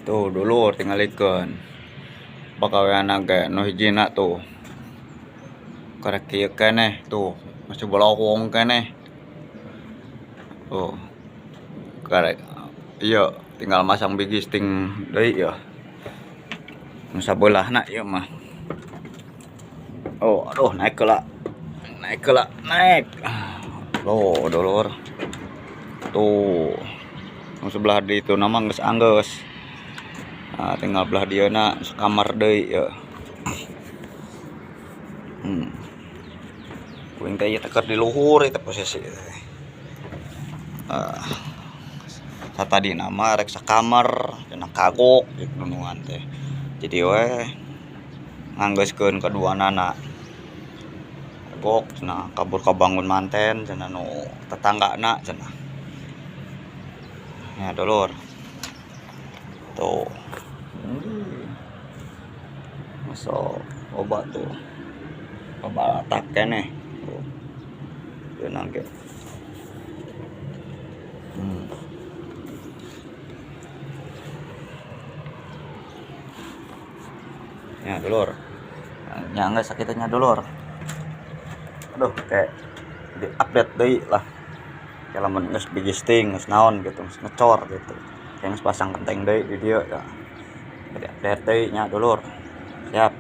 Tuh dulu tinggal ikan pagawean ge nu hijina tuh karek kieu keneh tuh masih bolowong keneh tuh karek iya tinggal masang biji sting deui ya nu sabeulahna ieu mah. Oh aduh naik loh dulur tuh nu sebelah di itu nama geus anggeus. Nah, tinggal belah dieuna sakamar deui ya. Kuing teh ieu teh di luhur eta posisi. Satadi nama rek sakamar cenah kagok gitu nuan teh. Jadi we nganggeuskeun kaduanana. Kagok cenah kabur kabangun manten cenah nu tetanggana cenah. Ya dulur. Tuh. Masuk obat tuh. Pabalatak keneh. Tuh. Beunang ge. Ya dulur. Nyangga sakitnya dulur. Aduh kayak di update deui lah. Ya lamun geus biji sting geus naon gitu, geus ngecor gitu. Kayak geus pasang genteng deui di dieu ya. Jadi update deui nya dulur. Siap.